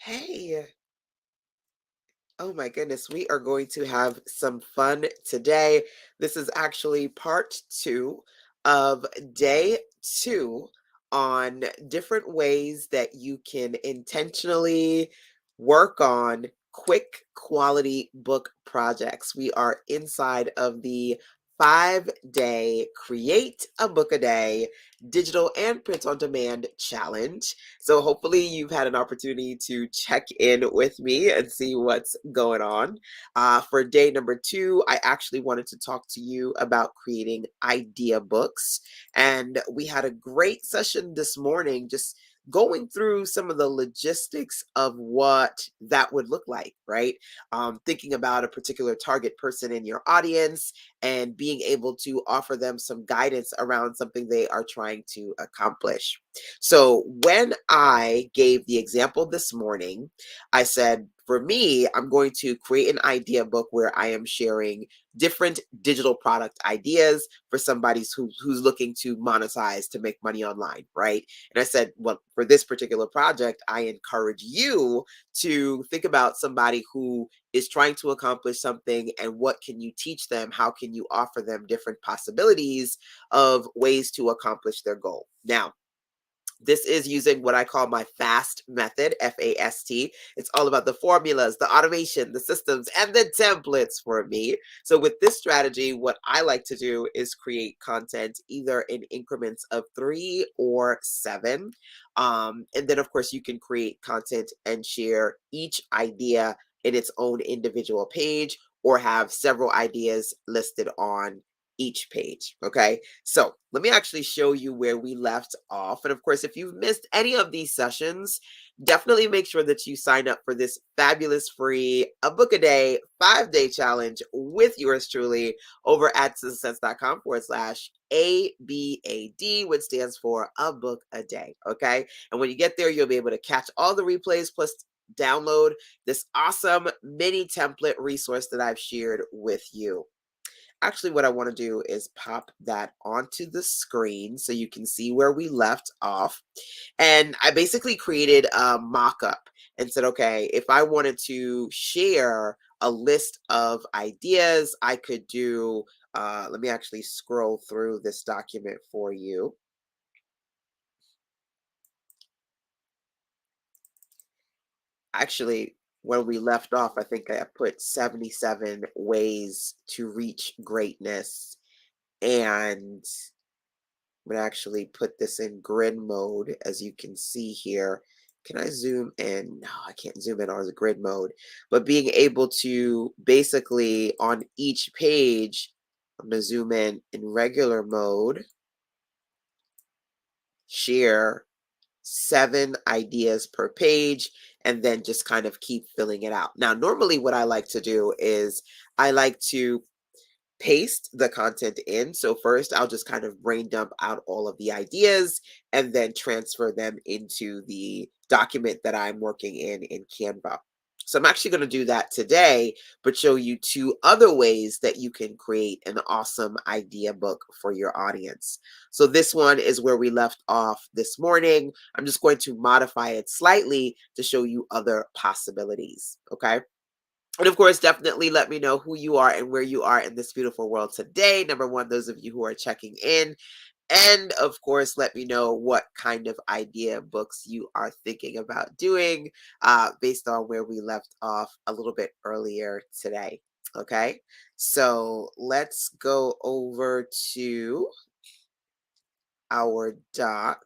Hey, oh my goodness, we are going to have some fun today. This is actually part two of day two on different ways that you can intentionally work on quick quality book projects. We are inside of the 5-day Create a Book a Day digital and print on demand challenge. So hopefully you've had an opportunity to check in with me and see what's going on. For day number two, I actually wanted to talk to you about creating idea books. And we had a great session this morning, just going through some of the logistics of what that would look like, right? Thinking about a particular target person in your audience and being able to offer them some guidance around something they are trying to accomplish. So when I gave the example this morning, I said, for me, I'm going to create an idea book where I am sharing different digital product ideas for somebody who's looking to monetize to make money online, right? And I said, well, for this particular project, I encourage you to think about somebody who is trying to accomplish something and what can you teach them? How can you offer them different possibilities of ways to accomplish their goal? Now, this is using what I call my FAST method, FAST. It's all about the formulas, the automation, the systems, and the templates for me. So with this strategy, what I like to do is create content either in increments of 3 or 7. And then, of course, you can create content and share each idea in its own individual page or have several ideas listed on each page. Okay. So let me actually show you where we left off. And of course, if you've missed any of these sessions, definitely make sure that you sign up for this fabulous free a book a day 5-day challenge with yours truly over at success.com/ABAD, which stands for a book a day. Okay. And when you get there, you'll be able to catch all the replays plus download this awesome mini template resource that I've shared with you. Actually, what I want to do is pop that onto the screen so you can see where we left off. And I basically created a mock-up and said, okay, if I wanted to share a list of ideas, I could do, let me actually scroll through this document for you. Actually, when we left off, I think I put 77 ways to reach greatness. And I'm gonna actually put this in grid mode, as you can see here. Can I zoom in? No, I can't zoom in on the grid mode. But being able to basically on each page, I'm gonna zoom in regular mode, share 7 ideas per page, and then just kind of keep filling it out. Now, normally what I like to do is I like to paste the content in. So first I'll just kind of brain dump out all of the ideas and then transfer them into the document that I'm working in Canva. So I'm actually going to do that today, but show you 2 other ways that you can create an awesome idea book for your audience. So this one is where we left off this morning. I'm just going to modify it slightly to show you other possibilities. Okay. And of course, definitely let me know who you are and where you are in this beautiful world today. Number one, those of you who are checking in. And of course, let me know what kind of idea books you are thinking about doing based on where we left off a little bit earlier today. Okay, so let's go over to our doc.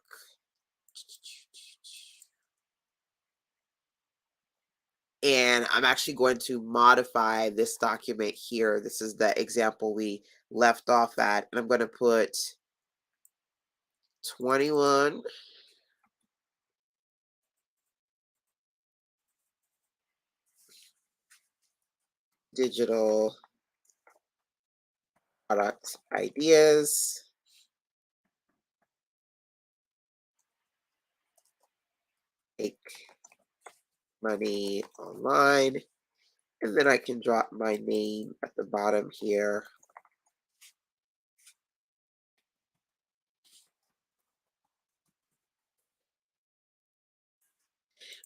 And I'm actually going to modify this document here. This is the example we left off at. And I'm going to put 21 digital product ideas. Make money online. And then I can drop my name at the bottom here.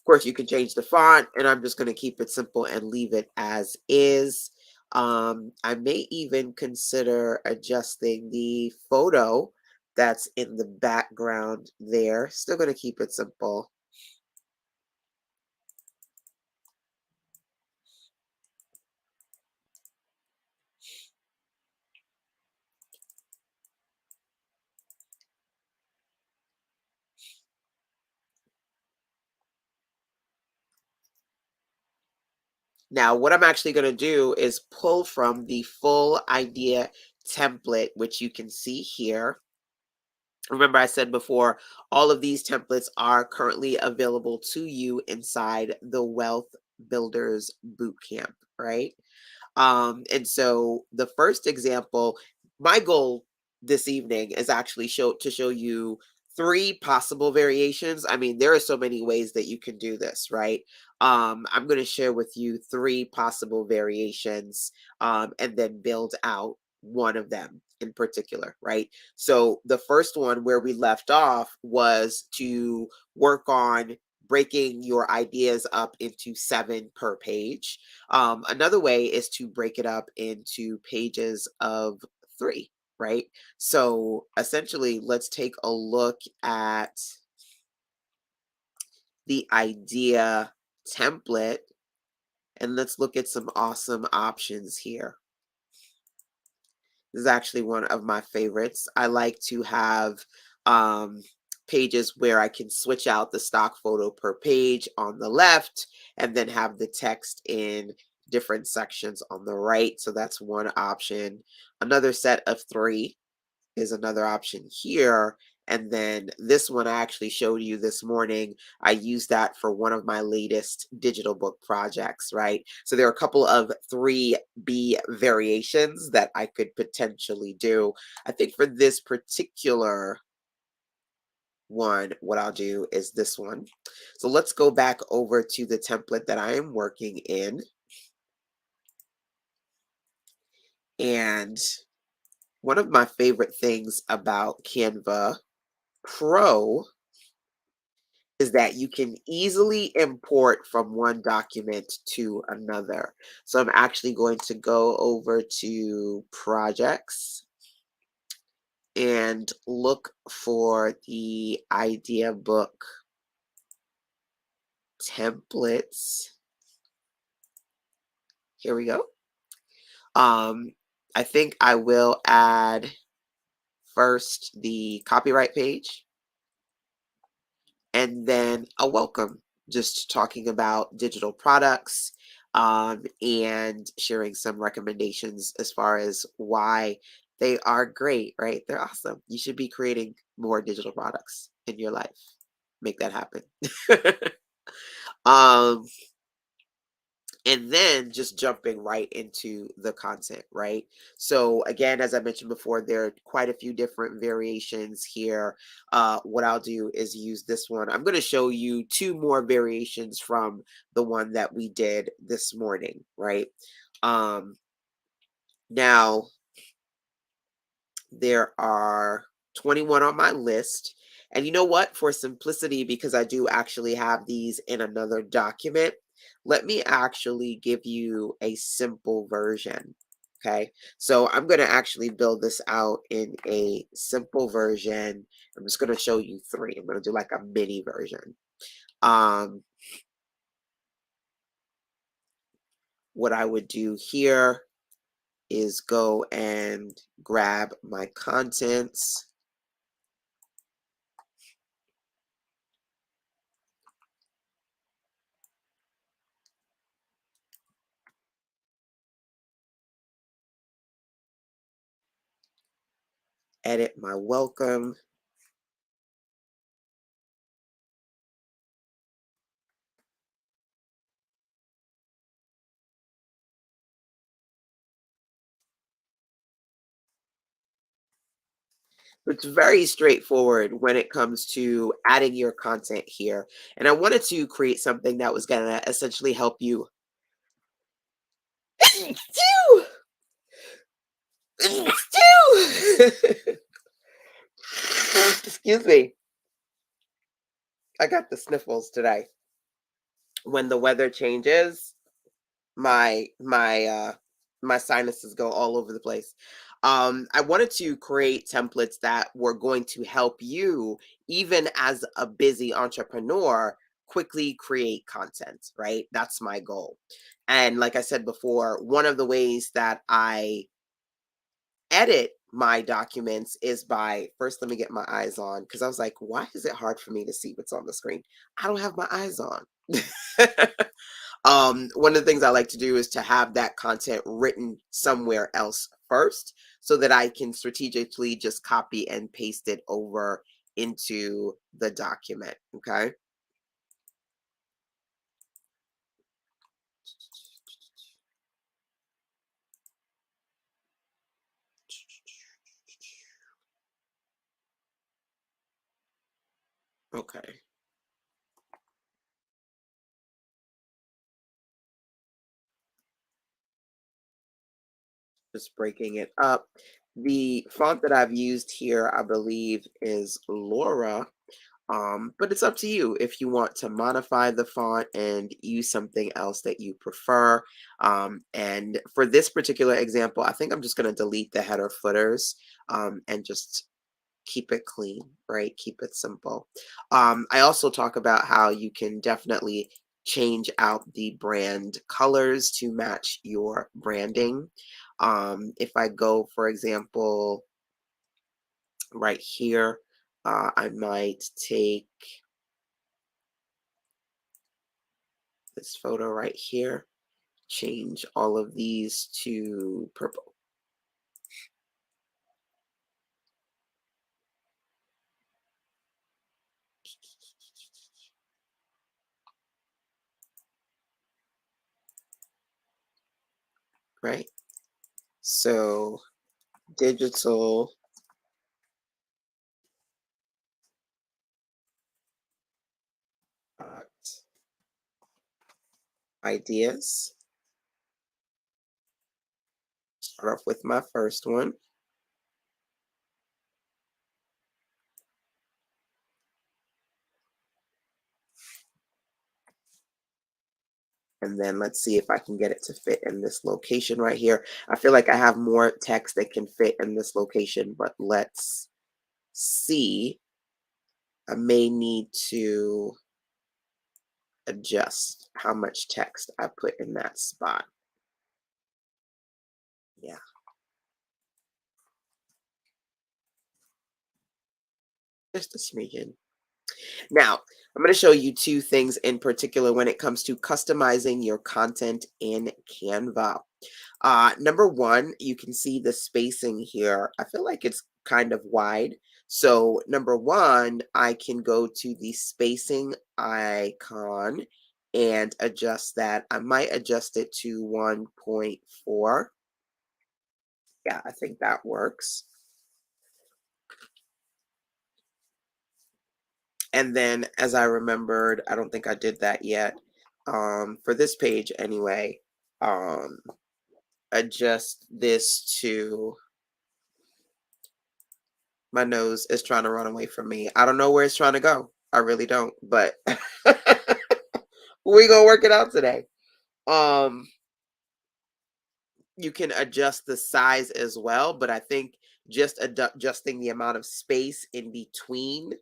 course, you can change the font, and I'm just going to keep it simple and leave it as is. I may even consider adjusting the photo that's in the background there. Still going to keep it simple. Now, what I'm actually going to do is pull from the full idea template, which you can see here. Remember, I said before, all of these templates are currently available to you inside the Wealth Builders Bootcamp, right? And so the first example, my goal this evening is actually show you three possible variations. I mean, there are so many ways that you can do this, right? I'm going to share with you three possible variations, and then build out one of them in particular, right? So the first one where we left off was to work on breaking your ideas up into 7 per page. Another way is to break it up into pages of 3, right? So essentially, let's take a look at the idea template and let's look at some awesome options here. This is actually one of my favorites. I like to have um, pages where I can switch out the stock photo per page on the left and then have the text in different sections on the right. So that's one option. Another set of 3 is another option here. And then this one I actually showed you this morning. I used that for one of my latest digital book projects, right? So there are a couple of 3B variations that I could potentially do. I think for this particular one, what I'll do is this one. So let's go back over to the template that I am working in. And one of my favorite things about Canva Pro is that you can easily import from one document to another. So I'm actually going to go over to projects and look for the idea book templates. Here we go. Um, I think I will add first the copyright page and then a welcome, just talking about digital products, and sharing some recommendations as far as why they are great, right? They're awesome. You should be creating more digital products in your life. Make that happen. um, and then just jumping right into the content, right? So again, as I mentioned before, there are quite a few different variations here. What I'll do is use this one. I'm going to show you 2 more variations from the one that we did this morning, right? Um, Now there are 21 on my list. And you know what? For simplicity, because I do actually have these in another document, let me actually give you a simple version. Okay, so I'm going to actually build this out in a simple version. I'm just going to show you 3. I'm going to do like a mini version. Um, what I would do here is go and grab my contents. Edit my welcome. It's very straightforward when it comes to adding your content here. And I wanted to create something that was going to essentially help you. Stew! Stew! Excuse me. I got the sniffles today. when the weather changes, my my sinuses go all over the place. I wanted to create templates that were going to help you, even as a busy entrepreneur, quickly create content, right? That's my goal. And like I said before, one of the ways that I edit my documents is by first, let me get my eyes on, because I was like, why is it hard for me to see what's on the screen? I don't have my eyes on. One of the things I like to do is to have that content written somewhere else first so that I can strategically just copy and paste it over into the document. Okay. Okay. Just breaking it up. The font that I've used here, I believe, is Laura. But it's up to you if you want to modify the font and use something else that you prefer. And for this particular example, I think I'm just going to delete the header footers and just keep it clean, right? Keep it simple. I also talk about how you can definitely change out the brand colors to match your branding. If I go, for example, right here, I might take this photo right here, change all of these to purple, right? So digital art ideas. Start off with my first one. And then let's see if I can get it to fit in this location right here. I feel like I have more text that can fit in this location, but let's see. I may need to adjust how much text I put in that spot. Yeah, just a smidgen. Now, I'm going to show you two things in particular when it comes to customizing your content in Canva. Number one, you can see the spacing here. I feel like it's kind of wide. So, number one, I can go to the spacing icon and adjust that. I might adjust it to 1.4. Yeah, I think that works. And then as I remembered, I don't think I did that yet. For this page anyway, um, adjust this to, my nose is trying to run away from me. I don't know where it's trying to go. I really don't, but we gonna work it out today. Um, you can adjust the size as well, but I think just adjusting the amount of space in between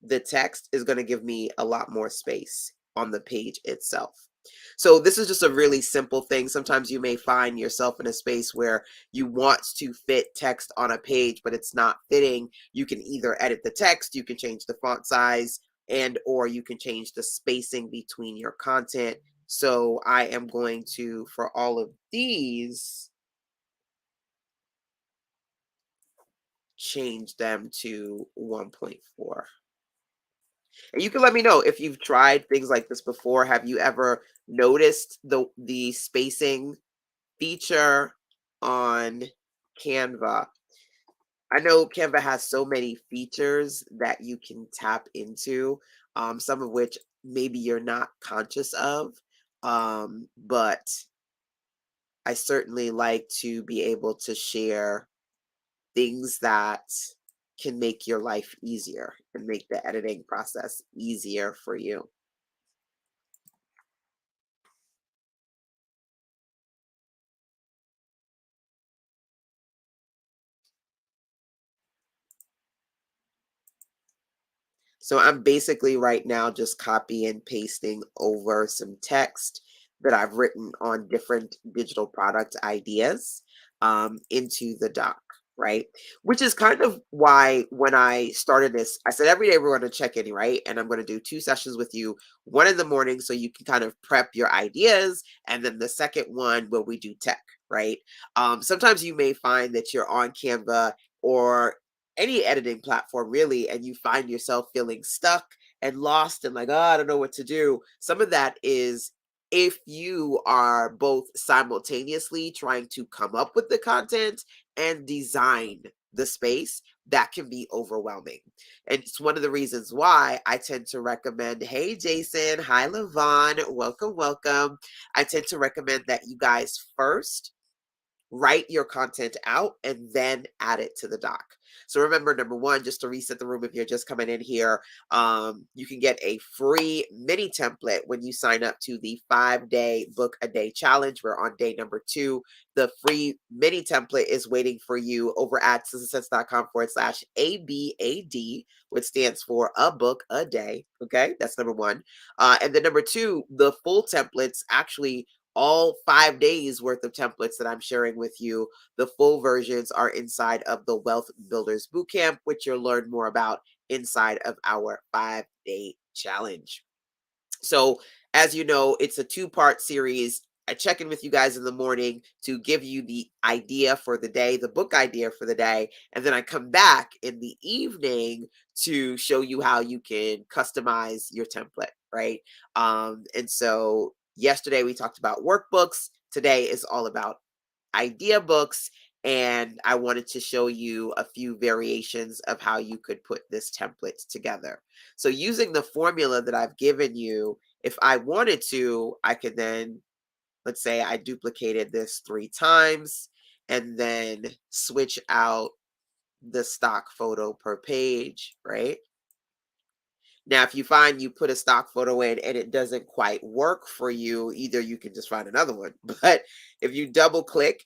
the text is going to give me a lot more space on the page itself. So this is just a really simple thing. Sometimes you may find yourself in a space where you want to fit text on a page, but it's not fitting. You can either edit the text, you can change the font size, and or you can change the spacing between your content. So I am going to, for all of these, change them to 1.4. And you can let me know if you've tried things like this before. Have you ever noticed the spacing feature on Canva? I know Canva has so many features that you can tap into, some of which maybe you're not conscious of. But I certainly like to be able to share things that can make your life easier and make the editing process easier for you. So I'm basically right now just copy and pasting over some text that I've written on different digital product ideas into the doc, right? Which is kind of why when I started this, I said every day we're going to check in, right? And I'm going to do 2 sessions with you, one in the morning so you can kind of prep your ideas, and then the second one where we do tech, right? Sometimes you may find that you're on Canva or any editing platform really, and you find yourself feeling stuck and lost and like, oh, I don't know what to do. Some of that is if you are both simultaneously trying to come up with the content and design the space, that can be overwhelming. And it's one of the reasons why I tend to recommend, hey, Jason, hi, Levon, welcome, welcome. I tend to recommend that you guys first write your content out and then add it to the doc. So remember, number one, just to reset the room, if you're just coming in here, you can get a free mini template when you sign up to the 5-day book a day challenge. We're on day number 2. The free mini template is waiting for you over at sistasense.com/ABAD, which stands for a book a day. Okay, that's number one. And then number 2, the full templates actually all 5 days worth of templates that I'm sharing with you. The full versions are inside of the Wealth Builders Bootcamp, which you'll learn more about inside of our 5-day challenge. So, as you know, it's a 2-part series. I check in with you guys in the morning to give you the idea for the day, the book idea for the day. And then I come back in the evening to show you how you can customize your template, right? And so yesterday we talked about workbooks. Today is all about idea books. And I wanted to show you a few variations of how you could put this template together. So using the formula that I've given you, if I wanted to, I could then, let's say I duplicated this 3 times and then switch out the stock photo per page, right? Now, if you find you put a stock photo in and it doesn't quite work for you, either you can just find another one. But if you double click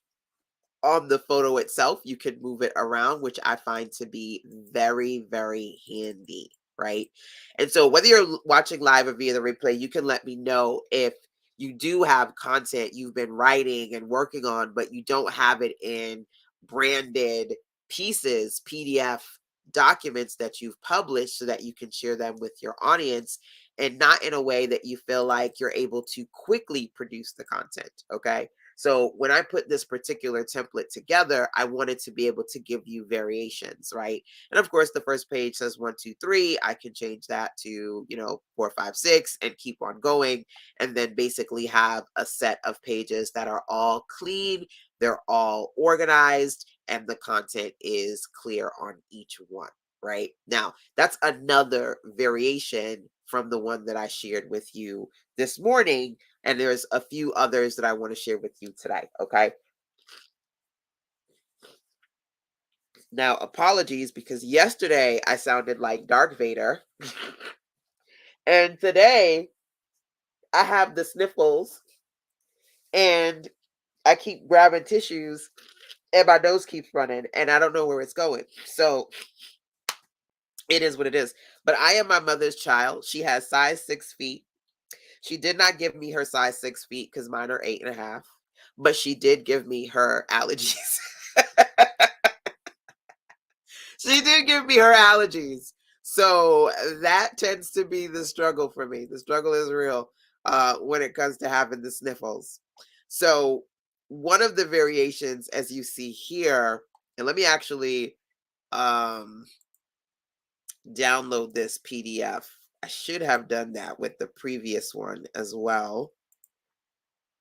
on the photo itself, you can move it around, which I find to be very, very handy, right? And so whether you're watching live or via the replay, you can let me know if you do have content you've been writing and working on, but you don't have it in branded pieces, PDF documents that you've published so that you can share them with your audience, and not in a way that you feel like you're able to quickly produce the content. Okay. So when I put this particular template together, I wanted to be able to give you variations, right? And of course, the first page says 1, 2, 3. I can change that to, 4, 5, 6, and keep on going. And then basically have a set of pages that are all clean, they're all organized, and the content is clear on each one, right? Now, that's another variation from the one that I shared with you this morning, and there's a few others that I want to share with you today. Okay. Now, apologies because yesterday I sounded like Darth Vader, and today I have the sniffles, and I keep grabbing tissues, and my nose keeps running, and I don't know where it's going. So it is what it is. But I am my mother's child. She has size 6 feet. She did not give me her size 6 feet because mine are 8.5, but she did give me her allergies. She did give me her allergies. So that tends to be the struggle for me. The struggle is real when it comes to having the sniffles. So one of the variations, as you see here, and let me actually um, download this PDF. I should have done that with the previous one as well,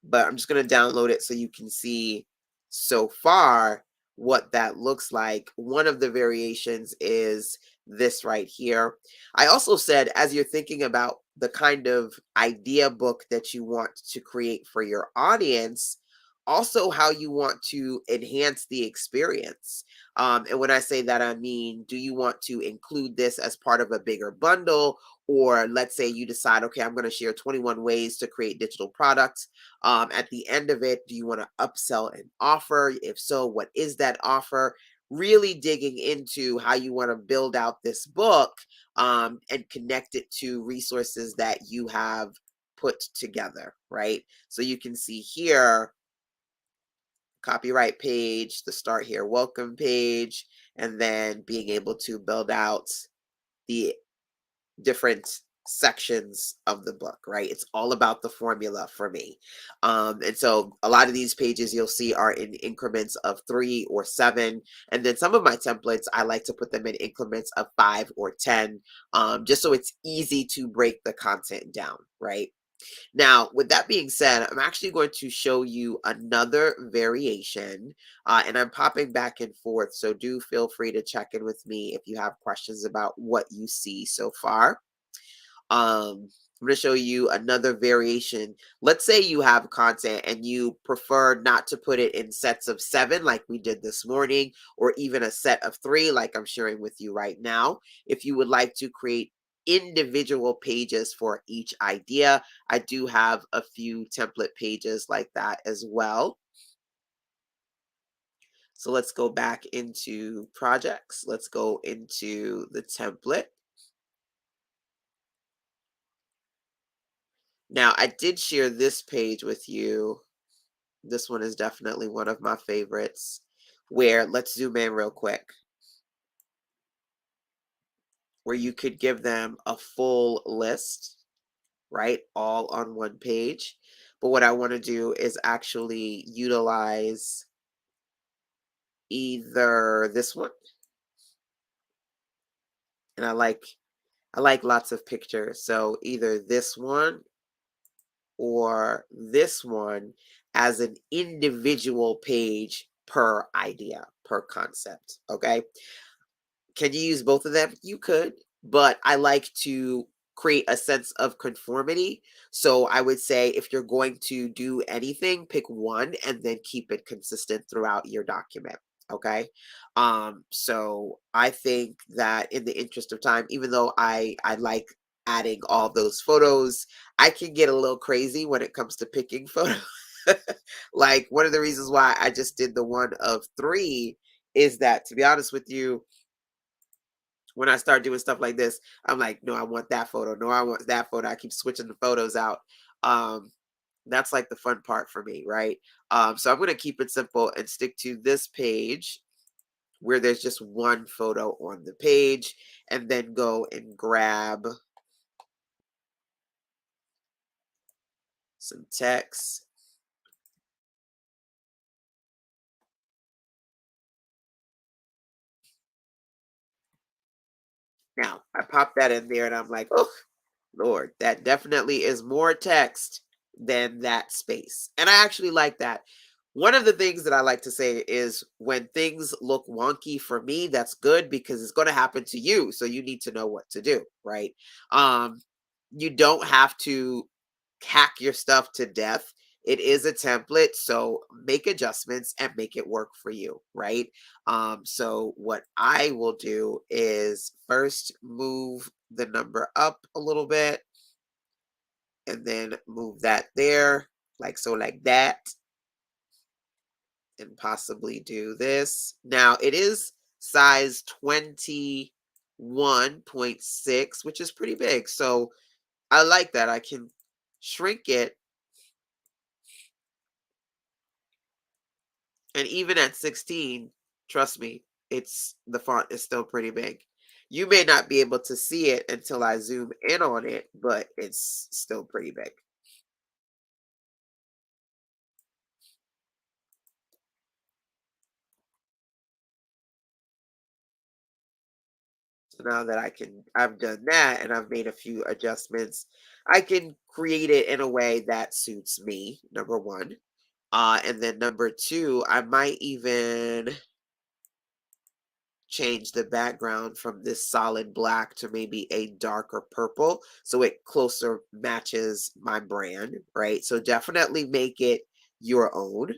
but I'm just going to download it so you can see so far what that looks like. One of the variations is this right here. I also said, as you're thinking about the kind of idea book that you want to create for your audience, also how you want to enhance the experience. And when I say that, I mean, do you want to include this as part of a bigger bundle? Or let's say you decide, okay, I'm going to share 21 ways to create digital products. At the end of it, do you want to upsell an offer? If so, what is that offer? really digging into how you want to build out this book, and connect it to resources that you have put together, right? So you can see here, copyright page, the start here, welcome page, and then being able to build out the different sections of the book, right? It's all about the formula for me. And so a lot of these pages you'll see are in increments of 3 or 7. And then some of my templates, I like to put them in increments of 5 or 10, just so it's easy to break the content down, right? Now, with that being said, I'm actually going to show you another variation, and I'm popping back and forth. So do feel free to check in with me if you have questions about what you see so far. I'm going to show you another variation. Let's say you have content and you prefer not to put it in sets of 7 like we did this morning, or even a set of 3 like I'm sharing with you right now. If you would like to create individual pages for each idea, I do have a few template pages like that as well. So let's go back into projects. Let's go into the template. Now, I did share this page with you. This one is definitely one of my favorites, where let's zoom in real quick, where you could give them a full list, right? All on one page. But what I want to do is actually utilize either this one, and I like lots of pictures. So either this one or this one as an individual page per idea, per concept. Okay. Can you use both of them? You could, but I like to create a sense of conformity. So I would say if you're going to do anything, pick one and then keep it consistent throughout your document. Okay. So I think that in the interest of time, even though I like adding all those photos, I can get a little crazy when it comes to picking photos. Like one of the reasons why I just did the one of 3 is that, to be honest with you, when I start doing stuff like this, I'm like, no, I want that photo. No, I want that photo. I keep switching the photos out. Um, that's like the fun part for me, right? So I'm going to keep it simple and stick to this page where there's just one photo on the page, and then go and grab some text. Now, I pop that in there and I'm like, oh, Lord, that definitely is more text than that space. And I actually like that. One of the things that I like to say is when things look wonky for me, that's good because it's going to happen to you. So you need to know what to do, right? Um, you don't have to hack your stuff to death. It is a template, so make adjustments and make it work for you, right? So what I will do is first move the number up a little bit and then move that there, like so, like that, and possibly do this. Now it is size 21.6, which is pretty big. So I like that. I can shrink it. And even at 16, trust me, it's the font is still pretty big. You may not be able to see it until I zoom in on it, but it's still pretty big. So now that I've done that and I've made a few adjustments, I can create it in a way that suits me, number one. And then number two, I might even change the background from this solid black to maybe a darker purple so it closer matches my brand, right? So definitely make it your own.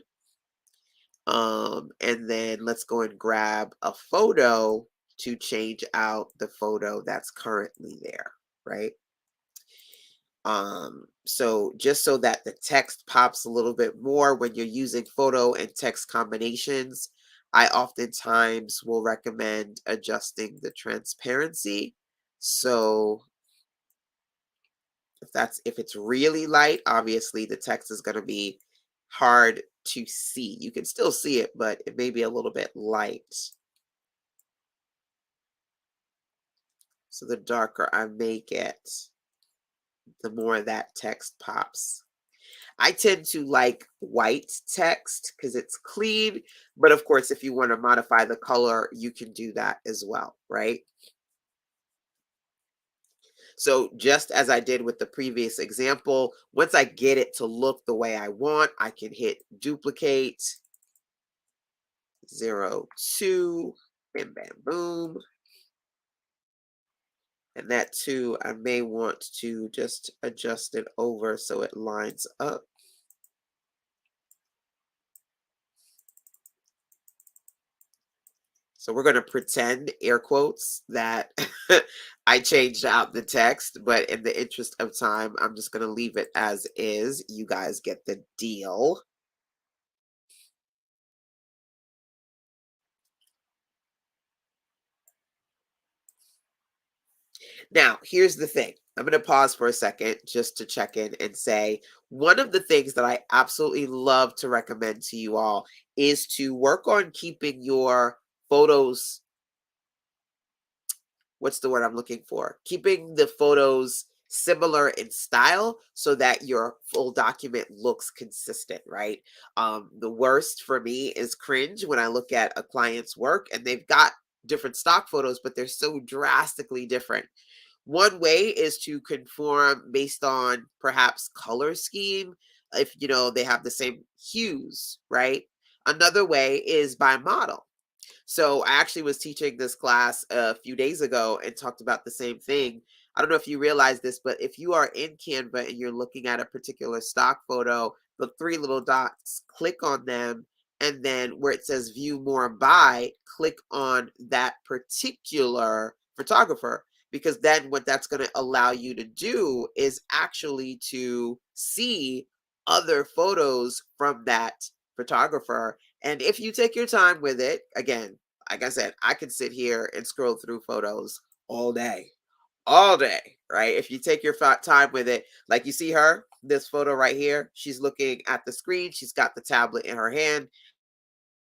And then let's go and grab a photo to change out the photo that's currently there, right? So just so that the text pops a little bit more when you're using photo and text combinations, I oftentimes will recommend adjusting the transparency. So if it's really light, obviously the text is going to be hard to see. You can still see it, but it may be a little bit light. So the darker I make it, the more that text pops. I tend to like white text because it's clean, but of course, if you want to modify the color, you can do that as well, right? So just as I did with the previous example, once I get it to look the way I want, I can hit duplicate, 0, 2, and bam, boom. And that too, I may want to just adjust it over so it lines up. So we're going to pretend, air quotes, that I changed out the text, but in the interest of time, I'm just going to leave it as is. You guys get the deal. Now, here's the thing. I'm going to pause for a second just to check in and say one of the things that I absolutely love to recommend to you all is to work on keeping your photos, what's the word I'm looking for? Keeping the photos similar in style so that your full document looks consistent, right? The worst for me is cringe when I look at a client's work and they've got different stock photos, but they're so drastically different. One way is to conform based on perhaps color scheme, if they have the same hues, right? Another way is by model. So I actually was teaching this class a few days ago and talked about the same thing. I don't know if you realize this, but if you are in Canva and you're looking at a particular stock photo, the three little dots, click on them, and then where it says view more by, click on that particular photographer. Because then what that's going to allow you to do is actually to see other photos from that photographer. And if you take your time with it, again, like I said, I could sit here and scroll through photos all day, right? If you take your time with it, like you see her, this photo right here, she's looking at the screen, she's got the tablet in her hand,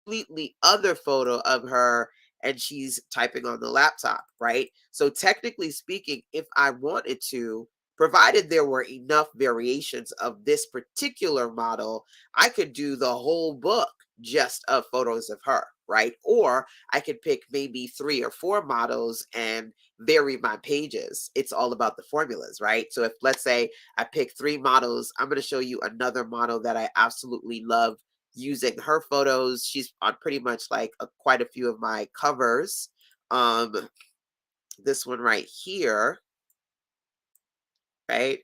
completely other photo of her and she's typing on the laptop, right? So technically speaking, if I wanted to, provided there were enough variations of this particular model, I could do the whole book just of photos of her, right? Or I could pick maybe 3 or 4 models and vary my pages. It's all about the formulas, right? So if let's say I pick 3 models, I'm going to show you another model that I absolutely love using her photos. She's on pretty much like quite a few of my covers. Um, this one right here, right?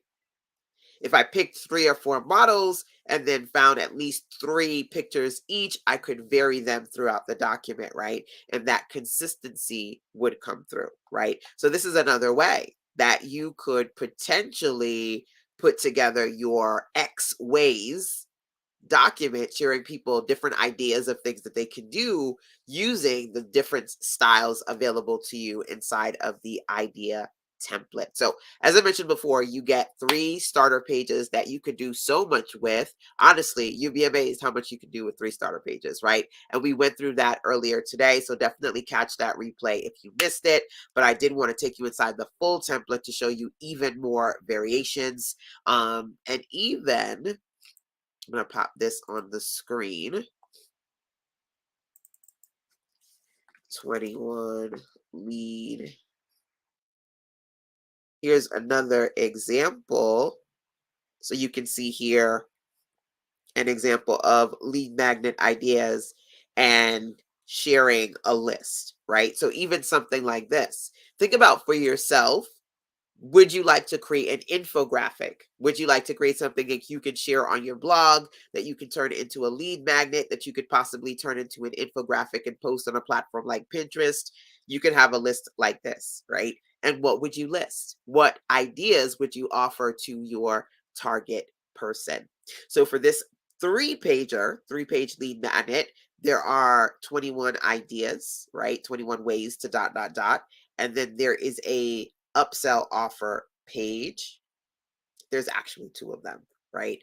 If I picked 3 or 4 models and then found at least 3 pictures each, I could vary them throughout the document, right? And that consistency would come through, right? So this is another way that you could potentially put together your X ways document, sharing people different ideas of things that they can do using the different styles available to you inside of the idea template. So as I mentioned before, you get 3 starter pages that you could do so much with. Honestly, you'd be amazed how much you can do with 3 starter pages, right? And we went through that earlier today, so definitely catch that replay if you missed it. But I did want to take you inside the full template to show you even more variations. And even I'm going to pop this on the screen. 21 lead. Here's another example. So you can see here an example of lead magnet ideas and sharing a list, right? So even something like this, think about for yourself. Would you like to create an infographic? Would you like to create something that you can share on your blog, that you can turn into a lead magnet, that you could possibly turn into an infographic and post on a platform like Pinterest? You could have a list like this, right? And what would you list? What ideas would you offer to your target person? So for this 3-page lead magnet, There are 21 ideas, right? 21 ways to dot, dot, dot. And then there is a upsell offer page. There's actually two of them, right?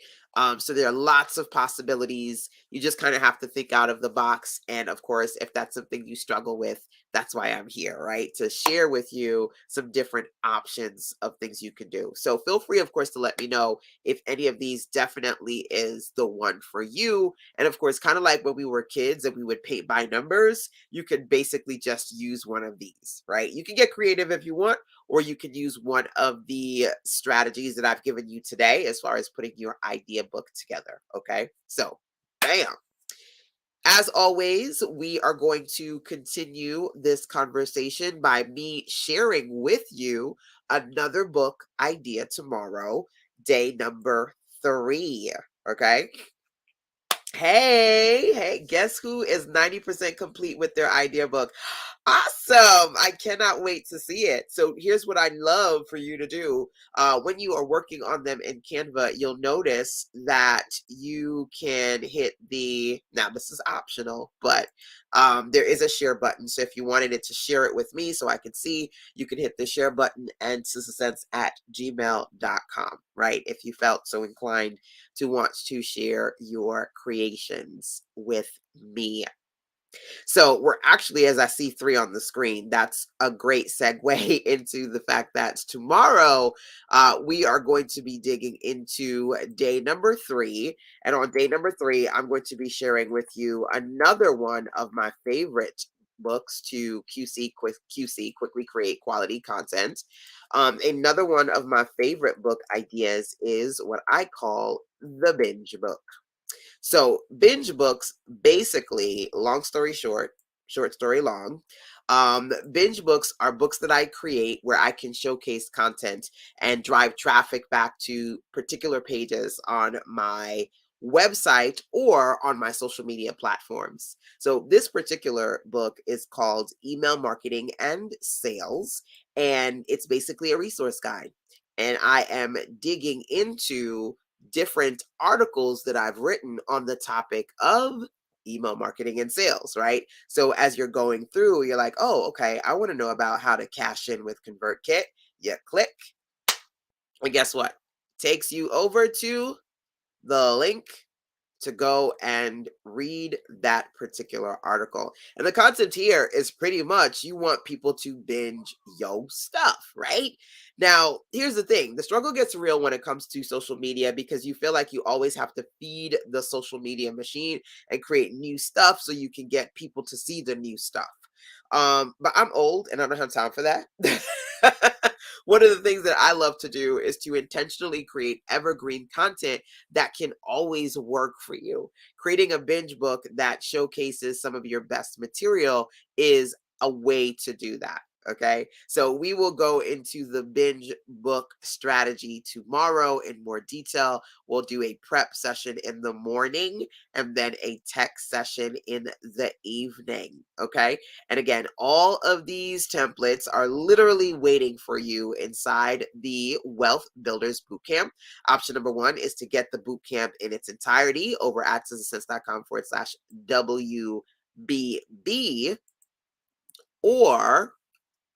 So there are lots of possibilities. You just kind of have to think out of the box. And of course, if that's something you struggle with, that's why I'm here, right? To share with you some different options of things you can do. So feel free, of course, to let me know if any of these definitely is the one for you. And of course, kind of like when we were kids and we would paint by numbers, you could basically just use one of these, right? You can get creative if you want, or you can use one of the strategies that I've given you today as far as putting your idea book together. Okay. So, bam. As always, we are going to continue this conversation by me sharing with you another book idea tomorrow, day number 3. Okay. Hey, guess who is 90% complete with their idea book? Awesome. I cannot wait to see it. So here's what I'd love for you to do. When you are working on them in Canva, you'll notice that you can hit now this is optional, but there is a share button. So if you wanted it to share it with me so I could see, you can hit the share button and sistasense at gmail.com, right? If you felt so inclined to want to share your creations with me. So we're actually, as I see 3 on the screen, that's a great segue into the fact that tomorrow we are going to be digging into day number 3. And on day number 3, I'm going to be sharing with you another one of my favorite books to QC, quickly create quality content. Another one of my favorite book ideas is what I call the binge book. So binge books, basically, long story short, short story long, binge books are books that I create where I can showcase content and drive traffic back to particular pages on my website or on my social media platforms. So this particular book is called Email Marketing and Sales, and it's basically a resource guide. And I am digging into different articles that I've written on the topic of email marketing and sales, right? So as you're going through, you're like, oh, okay, I want to know about how to cash in with ConvertKit. You click, and guess what? Takes you over to the link to go and read that particular article. And the concept here is pretty much you want people to binge your stuff, right? Now, here's the thing. The struggle gets real when it comes to social media because you feel like you always have to feed the social media machine and create new stuff so you can get people to see the new stuff. But I'm old and I don't have time for that. One of the things that I love to do is to intentionally create evergreen content that can always work for you. Creating a binge book that showcases some of your best material is a way to do that. Okay, so we will go into the binge book strategy tomorrow in more detail. We'll do a prep session in the morning and then a tech session in the evening. Okay, and again, all of these templates are literally waiting for you inside the Wealth Builders Bootcamp. Option number 1 is to get the bootcamp in its entirety over at sistasense.com/WBB, or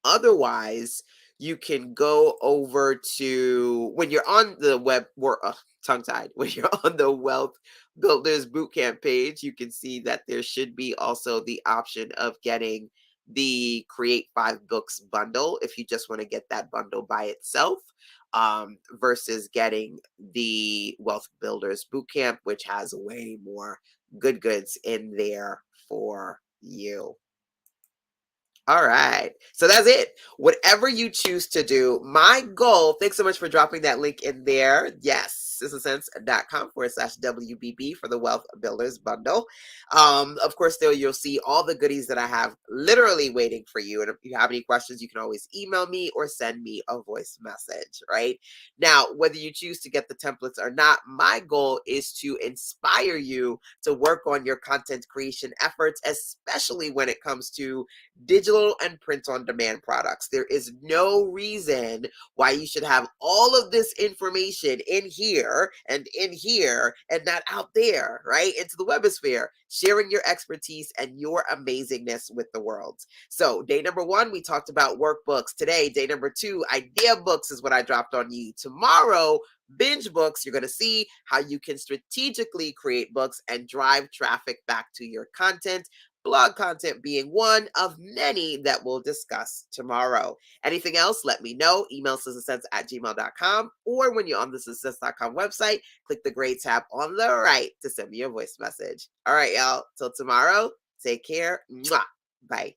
otherwise, you can go over to when you're on the web or tongue tied when you're on the Wealth Builders Bootcamp page, you can see that there should be also the option of getting the Create 5 Books bundle if you just want to get that bundle by itself, versus getting the Wealth Builders Bootcamp, which has way more good goods in there for you. All right. So that's it. Whatever you choose to do, my goal, thanks so much for dropping that link in there. Yes, sistasense.com/WBB for the Wealth Builders Bundle. Of course, there you'll see all the goodies that I have literally waiting for you. And if you have any questions, you can always email me or send me a voice message, right? Now, whether you choose to get the templates or not, my goal is to inspire you to work on your content creation efforts, especially when it comes to digital and print on demand products. There is no reason why you should have all of this information in here here and in here and not out there, right? Into the webosphere, sharing your expertise and your amazingness with the world. So, day number one, we talked about workbooks. Today, day number two, idea books is what I dropped on you. Tomorrow, binge books. You're going to see how you can strategically create books and drive traffic back to your content. Blog content being one of many that we'll discuss tomorrow. Anything else, let me know. Email sistasense@gmail.com, or when you're on the sistasense.com website, click the gray tab on the right to send me a voice message. All right, y'all. Till tomorrow, take care. Mwah. Bye.